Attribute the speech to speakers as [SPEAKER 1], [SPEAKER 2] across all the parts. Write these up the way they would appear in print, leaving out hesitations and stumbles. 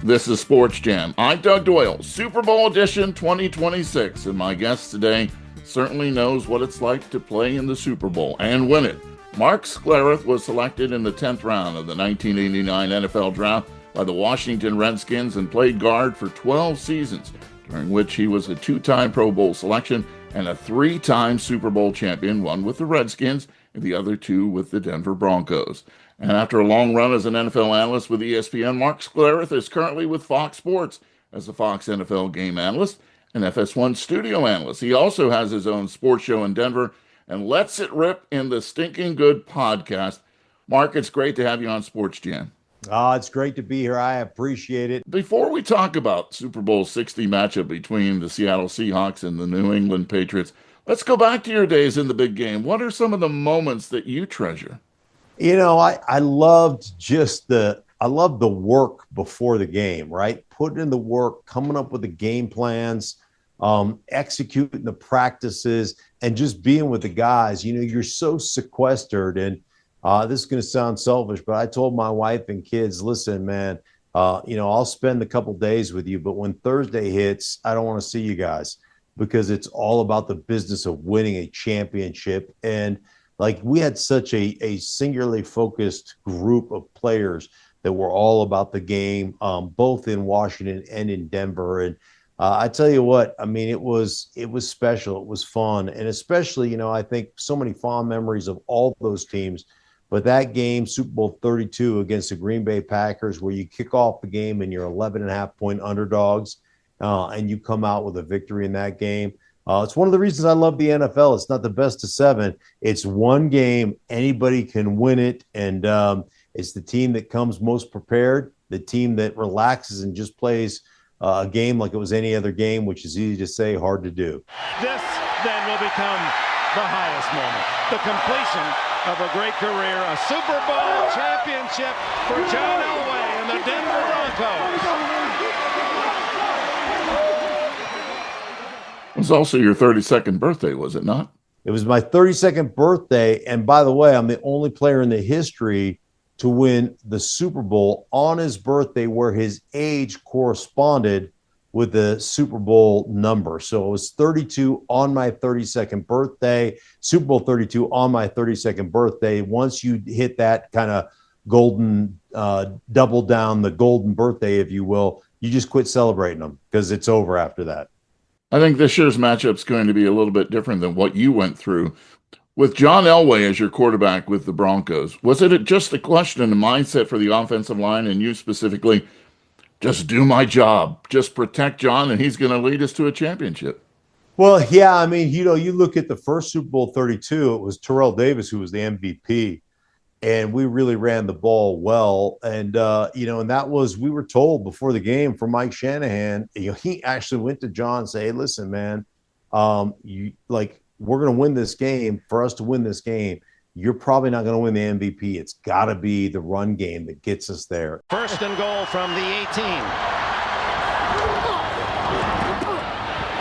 [SPEAKER 1] This is Sports Jam. I'm Doug Doyle, Super Bowl edition 2026, and my guest today certainly knows what it's like to play in the Super Bowl and win it. Mark Schlereth was selected in the 10th round of the 1989 NFL Draft by the Washington Redskins and played guard for 12 seasons, during which he was a two-time Pro Bowl selection and a three-time Super Bowl champion, one with the Redskins and the other two with the Denver Broncos. And after a long run as an NFL analyst with ESPN, Mark Schlereth is currently with Fox Sports as a Fox NFL game analyst and FS1 studio analyst. He also has his own sports show in Denver and lets it rip in the Stinking Good podcast. Mark, it's great to have you on Sports Jam.
[SPEAKER 2] Oh, it's great to be here. I appreciate it.
[SPEAKER 1] Before we talk about Super Bowl 60 matchup between the Seattle Seahawks and the New England Patriots, let's go back to your days in the big game. What are some of the moments that you treasure?
[SPEAKER 2] You know, I loved the work before the game, right? Putting in the work, coming up with the game plans, executing the practices, and just being with the guys. You know, you're so sequestered, and this is going to sound selfish, but I told my wife and kids, listen, man, I'll spend a couple days with you, but when Thursday hits, I don't want to see you guys because it's all about the business of winning a championship. And like we had such a singularly focused group of players that were all about the game, both in Washington and in Denver. And I tell you what, I mean, it was special. It was fun. And especially, I think so many fond memories of all those teams. But that game, Super Bowl 32 against the Green Bay Packers, where you kick off the game and you're 11.5-point underdogs, and you come out with a victory in that game. It's one of the reasons I love the NFL. It's not the best of seven. It's one game. Anybody can win it. And it's the team that comes most prepared, the team that relaxes and just plays a game like it was any other game, which is easy to say, hard to do.
[SPEAKER 3] This then will become the highest moment, the completion of a great career, a Super Bowl championship for John Elway and the Denver Broncos.
[SPEAKER 1] It was also your 32nd birthday, was it not?
[SPEAKER 2] It was my 32nd birthday. And by the way, I'm the only player in the history to win the Super Bowl on his birthday where his age corresponded with the Super Bowl number. So it was 32 on my 32nd birthday, Super Bowl 32 on my 32nd birthday. Once you hit that kind of golden, double down the golden birthday, if you will, you just quit celebrating them because it's over after that.
[SPEAKER 1] I think this year's matchup is going to be a little bit different than what you went through. With John Elway as your quarterback with the Broncos, was it just a question of mindset for the offensive line and you specifically, just do my job, just protect John, and he's going to lead us to a championship?
[SPEAKER 2] Well, yeah, I mean, you look at the first Super Bowl 32, it was Terrell Davis who was the MVP, and we really ran the ball well. And, and that was, we were told before the game from Mike Shanahan, he actually went to John and said, hey, listen, man, we're going to win this game. For us to win this game, you're probably not going to win the MVP. It's got to be the run game that gets us there.
[SPEAKER 3] First and goal from the 18.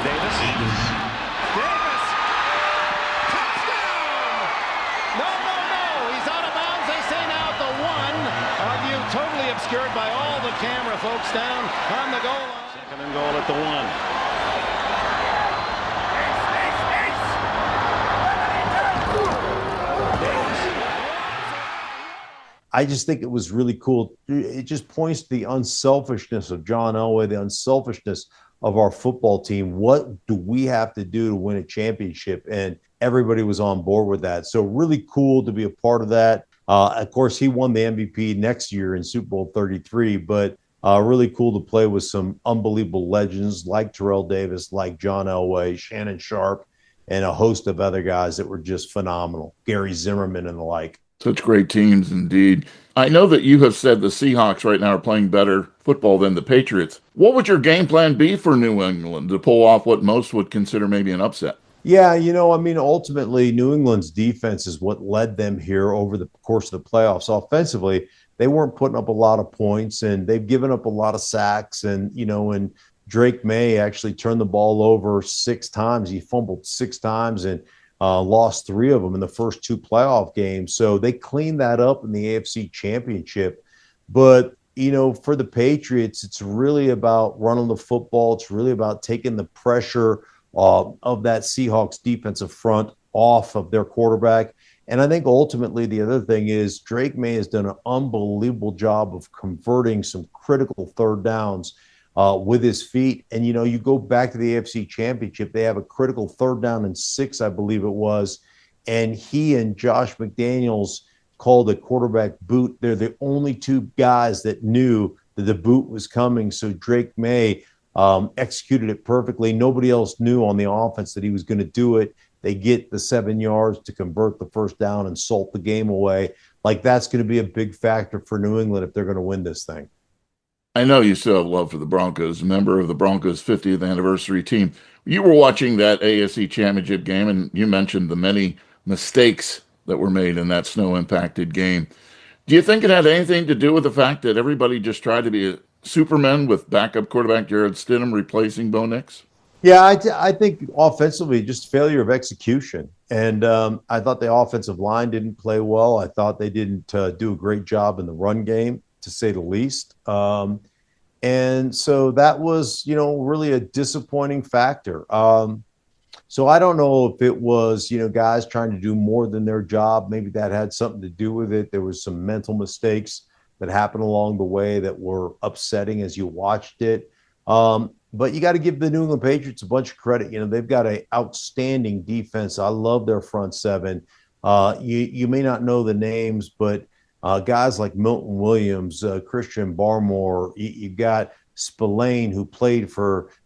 [SPEAKER 3] Davis. Touchdown! No. He's out of bounds. They say now at the 1. Our view totally obscured by all the camera folks down on the goal line. Second and goal at the 1.
[SPEAKER 2] I just think it was really cool. It just points to the unselfishness of John Elway, the unselfishness of our football team. What do we have to do to win a championship? And everybody was on board with that. So really cool to be a part of that. Of course, he won the MVP next year in Super Bowl 33, but really cool to play with some unbelievable legends like Terrell Davis, like John Elway, Shannon Sharp, and a host of other guys that were just phenomenal. Gary Zimmerman and the like.
[SPEAKER 1] Such great teams indeed. I know that you have said the Seahawks right now are playing better football than the Patriots. What would your game plan be for New England to pull off what most would consider maybe an upset?
[SPEAKER 2] Yeah, ultimately, New England's defense is what led them here over the course of the playoffs. Offensively, they weren't putting up a lot of points, and they've given up a lot of sacks. And, and Drake May actually turned the ball over 6 times. He fumbled 6 times, and lost 3 of them in the first 2 playoff games. So they cleaned that up in the AFC Championship. But, for the Patriots, it's really about running the football. It's really about taking the pressure of that Seahawks defensive front off of their quarterback. And I think ultimately the other thing is Drake May has done an unbelievable job of converting some critical third downs with his feet. And, you go back to the AFC Championship, they have a critical 3rd down and 6, I believe it was. And he and Josh McDaniels called a quarterback boot. They're the only 2 guys that knew that the boot was coming. So Drake May executed it perfectly. Nobody else knew on the offense that he was going to do it. They get the 7 yards to convert the 1st down and salt the game away. Like, that's going to be a big factor for New England if they're going to win this thing.
[SPEAKER 1] I know you still have love for the Broncos, a member of the Broncos' 50th anniversary team. You were watching that AFC Championship game, and you mentioned the many mistakes that were made in that snow-impacted game. Do you think it had anything to do with the fact that everybody just tried to be a Superman with backup quarterback Jared Stidham replacing Bo Nix?
[SPEAKER 2] Yeah, I think offensively, just failure of execution. And I thought the offensive line didn't play well. I thought they didn't do a great job in the run game, to say the least. And so that was, really a disappointing factor. So I don't know if it was, guys trying to do more than their job. Maybe that had something to do with it. There was some mental mistakes that happened along the way that were upsetting as you watched it. But you got to give the New England Patriots a bunch of credit. They've got an outstanding defense. I love their front 7. You may not know the names, but guys like Milton Williams, Christian Barmore, you've got Spillane, who played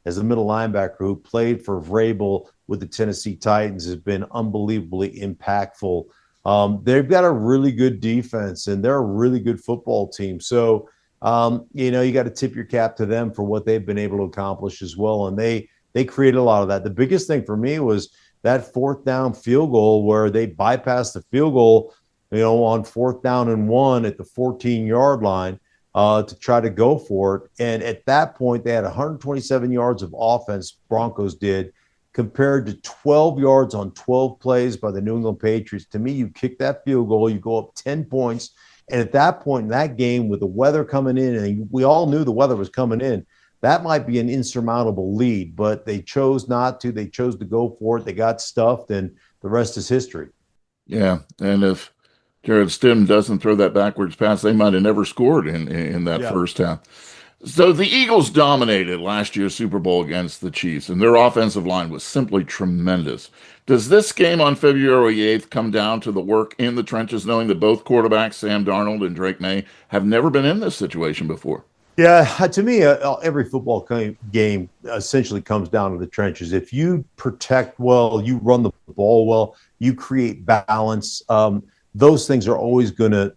[SPEAKER 2] as a middle linebacker, who played for Vrabel with the Tennessee Titans, has been unbelievably impactful. They've got a really good defense, and they're a really good football team. So, you got to tip your cap to them for what they've been able to accomplish as well. And they created a lot of that. The biggest thing for me was that 4th down field goal where they bypassed the field goal, on 4th down and 1 at the 14-yard line to try to go for it. And at that point, they had 127 yards of offense, Broncos did, compared to 12 yards on 12 plays by the New England Patriots. To me, you kick that field goal, you go up 10 points. And at that point in that game, with the weather coming in, and we all knew the weather was coming in, that might be an insurmountable lead. But they chose not to. They chose to go for it. They got stuffed, and the rest is history.
[SPEAKER 1] Yeah, and if Jared Stidham doesn't throw that backwards pass, they might have never scored in that first half. So the Eagles dominated last year's Super Bowl against the Chiefs, and their offensive line was simply tremendous. Does this game on February 8th come down to the work in the trenches, knowing that both quarterbacks, Sam Darnold and Drake May, have never been in this situation before?
[SPEAKER 2] Yeah, to me, every football game essentially comes down to the trenches. If you protect well, you run the ball well, you create balance, those things are always gonna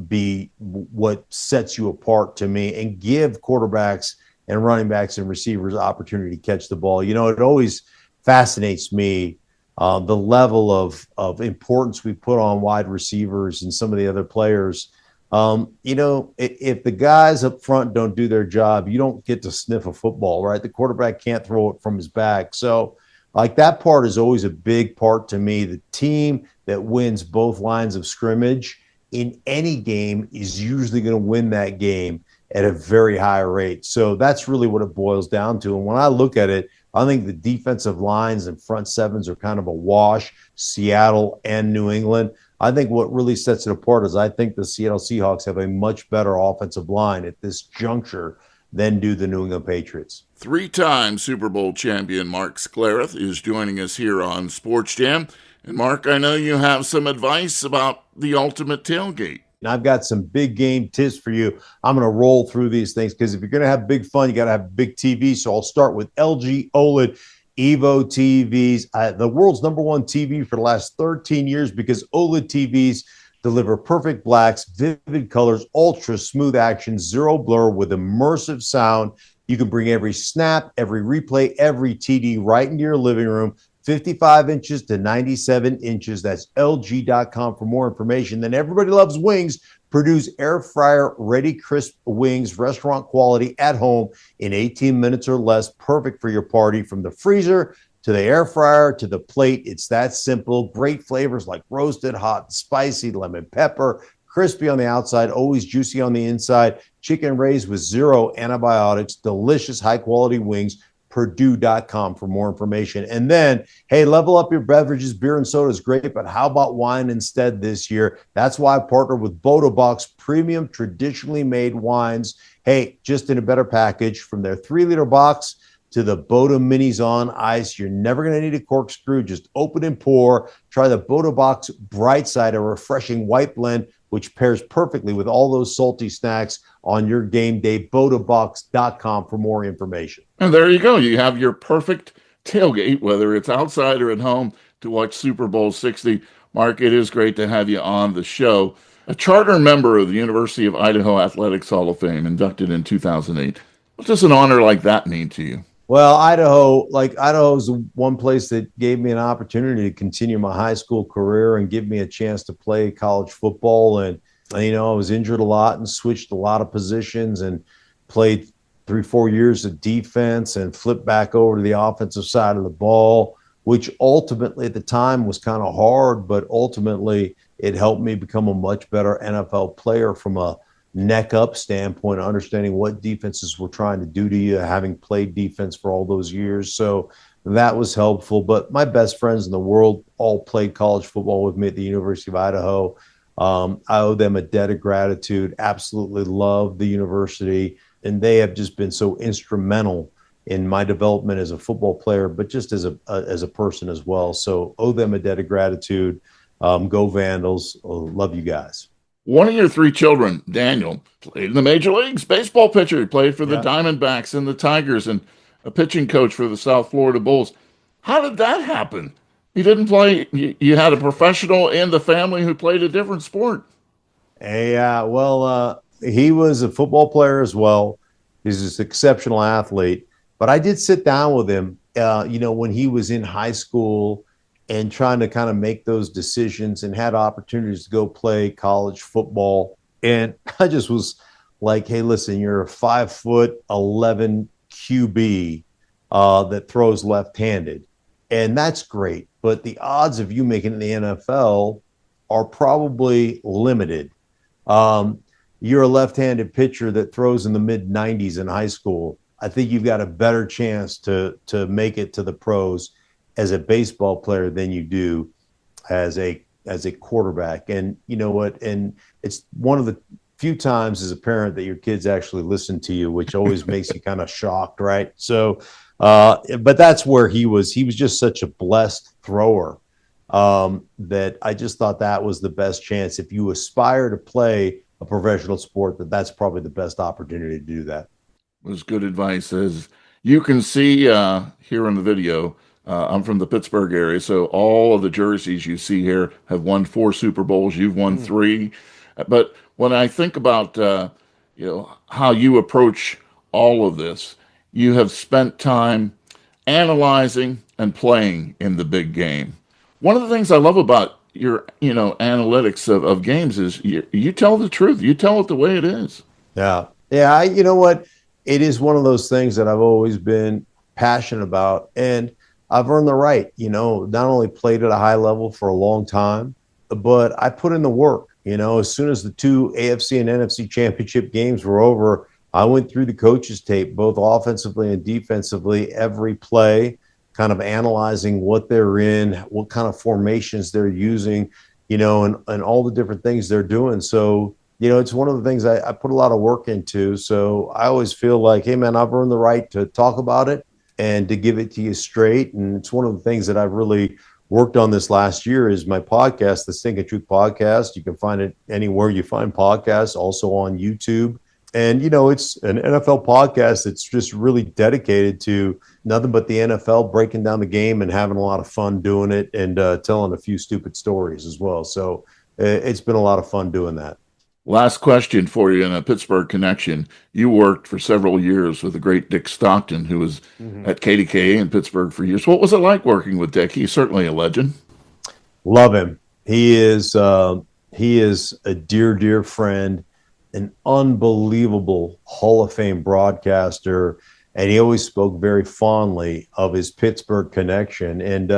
[SPEAKER 2] be what sets you apart to me, and give quarterbacks and running backs and receivers opportunity to catch the ball. It always fascinates me the level of importance we put on wide receivers and some of the other players. If the guys up front don't do their job, you don't get to sniff a football, right? The quarterback can't throw it from his back. So that part is always a big part to me. The team that wins both lines of scrimmage in any game is usually going to win that game at a very high rate. So that's really what it boils down to. And when I look at it, I think the defensive lines and front 7s are kind of a wash, Seattle and New England. I think what really sets it apart is I think the Seattle Seahawks have a much better offensive line at this juncture than do the New England Patriots.
[SPEAKER 1] 3-time Super Bowl champion Mark Schlereth is joining us here on SportsJam. And Mark, I know you have some advice about the ultimate tailgate.
[SPEAKER 2] And I've got some big game tips for you. I'm going to roll through these things because if you're going to have big fun, you got to have big TV. So I'll start with LG OLED Evo TVs, the world's #1 TV for the last 13 years, because OLED TVs deliver perfect blacks, vivid colors, ultra smooth action, zero blur with immersive sound. You can bring every snap, every replay, every TD right into your living room. 55 inches to 97 inches. That's LG.com for more information. Then everybody loves wings. Produce air fryer ready crisp wings, restaurant quality at home in 18 minutes or less. Perfect for your party. From the freezer to the air fryer to the plate, it's that simple. Great flavors like roasted, hot, spicy, lemon pepper, crispy on the outside, always juicy on the inside. Chicken raised with zero antibiotics, delicious, high-quality wings. Purdue.com for more information. And then, hey, level up your beverages. Beer and soda is great, but how about wine instead this year? That's why I partnered with Boda Box Premium Traditionally Made Wines. Hey, just in a better package, from their 3-liter box to the Boda Minis on ice. You're never going to need a corkscrew. Just open and pour. Try the Boda Box Bright Side, a refreshing white blend, which pairs perfectly with all those salty snacks on your game day. BodaBox.com for more information.
[SPEAKER 1] And there you go. You have your perfect tailgate, whether it's outside or at home, to watch Super Bowl 60. Mark, it is great to have you on the show. A charter member of the University of Idaho Athletics Hall of Fame, inducted in 2008. What does an honor like that mean to you?
[SPEAKER 2] Well, Idaho is the one place that gave me an opportunity to continue my high school career and give me a chance to play college football. And I was injured a lot and switched a lot of positions and played 3-4 years of defense and flipped back over to the offensive side of the ball, which ultimately at the time was kind of hard, but ultimately it helped me become a much better NFL player from a neck up standpoint, understanding what defenses were trying to do to you, having played defense for all those years. So that was helpful. But my best friends in the world all played college football with me at the University of Idaho. I owe them a debt of gratitude. Absolutely love the university. And they have just been so instrumental in my development as a football player, but just as a person as well. So owe them a debt of gratitude. Go Vandals. Love you guys.
[SPEAKER 1] One of your 3 children, Daniel, played in the major leagues. Baseball pitcher. He played for the Diamondbacks and the Tigers, and a pitching coach for the South Florida Bulls. How did that happen? You didn't play. You had a professional in the family who played a different sport.
[SPEAKER 2] He was a football player as well. He's an exceptional athlete. But I did sit down with him, when he was in high school and trying to kind of make those decisions and had opportunities to go play college football. And I just was like, hey, listen, you're a 5'11" QB that throws left-handed. And that's great. But the odds of you making it in the NFL are probably limited. You're a left-handed pitcher that throws in the mid-90s in high school. I think you've got a better chance to make it to the pros as a baseball player than you do as a quarterback. And you know what? And it's one of the few times as a parent that your kids actually listen to you, which always makes you kind of shocked, right? So, but that's where he was. He was just such a blessed thrower that I just thought that was the best chance. If you aspire to play a professional sport, that's probably the best opportunity to do that.
[SPEAKER 1] It was good advice. As you can see here in the video, I'm from the Pittsburgh area, so all of the jerseys you see here have won 4 Super Bowls. You've won 3. But when I think about how you approach all of this, you have spent time analyzing and playing in the big game. One of the things I love about your analytics of games is you tell the truth. You tell it the way it is.
[SPEAKER 2] Yeah. You know what? It is one of those things that I've always been passionate about, and I've earned the right, not only played at a high level for a long time, but I put in the work. As soon as the 2 AFC and NFC championship games were over, I went through the coaches' tape, both offensively and defensively, every play, kind of analyzing what they're in, what kind of formations they're using, and all the different things they're doing. So, it's one of the things I put a lot of work into. So I always feel like, hey, man, I've earned the right to talk about it and to give it to you straight. And it's one of the things that I've really worked on this last year is my podcast, the Stink of Truth podcast. You can find it anywhere you find podcasts, also on YouTube. And, it's an NFL podcast that's just really dedicated to nothing but the NFL, breaking down the game and having a lot of fun doing it and telling a few stupid stories as well. So it's been a lot of fun doing that.
[SPEAKER 1] Last question for you in a Pittsburgh connection. You worked for several years with the great Dick Stockton, who was at KDKA in Pittsburgh for years. What was it like working with Dick? He's certainly a legend.
[SPEAKER 2] Love him. He is a dear, dear friend, an unbelievable Hall of Fame broadcaster, and he always spoke very fondly of his Pittsburgh connection. And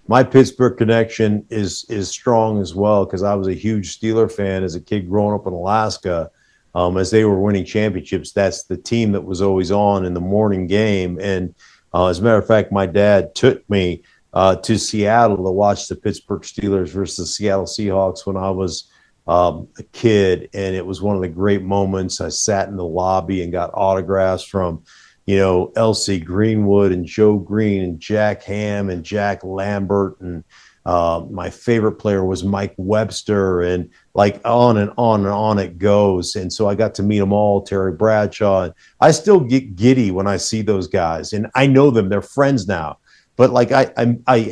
[SPEAKER 2] my Pittsburgh connection is strong as well, because I was a huge Steeler fan as a kid growing up in Alaska. As they were winning championships, that's the team that was always on in the morning game. And as a matter of fact, my dad took me to Seattle to watch the Pittsburgh Steelers versus the Seattle Seahawks when I was a kid. And it was one of the great moments. I sat in the lobby and got autographs from, L.C. Greenwood and Joe Green and Jack Ham and Jack Lambert. And my favorite player was Mike Webster, and like on and on and on it goes. And so I got to meet them all, Terry Bradshaw. And I still get giddy when I see those guys, and I know them. They're friends now. But like I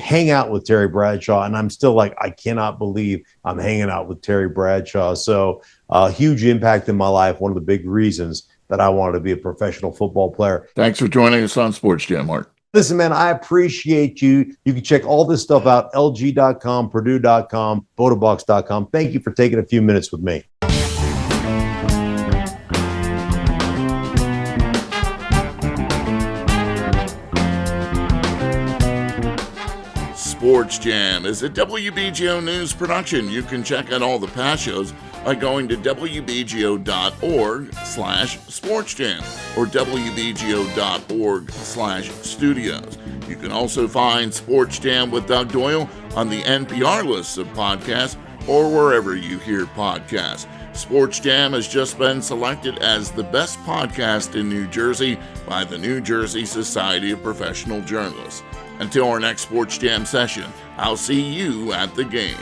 [SPEAKER 2] hang out with Terry Bradshaw, and I'm still like, I cannot believe I'm hanging out with Terry Bradshaw. So huge impact in my life. One of the big reasons that I wanted to be a professional football player.
[SPEAKER 1] Thanks for joining us on SportsJam, Mark.
[SPEAKER 2] Listen, man, I appreciate you. You can check all this stuff out, lg.com, purdue.com, botabox.com. Thank you for taking a few minutes with me.
[SPEAKER 1] SportsJam is a WBGO News production. You can check out all the past shows by going to wbgo.org/sportsjam or wbgo.org/studios. You can also find SportsJam with Doug Doyle on the NPR list of podcasts or wherever you hear podcasts. SportsJam has just been selected as the best podcast in New Jersey by the New Jersey Society of Professional Journalists. Until our next SportsJam session, I'll see you at the game.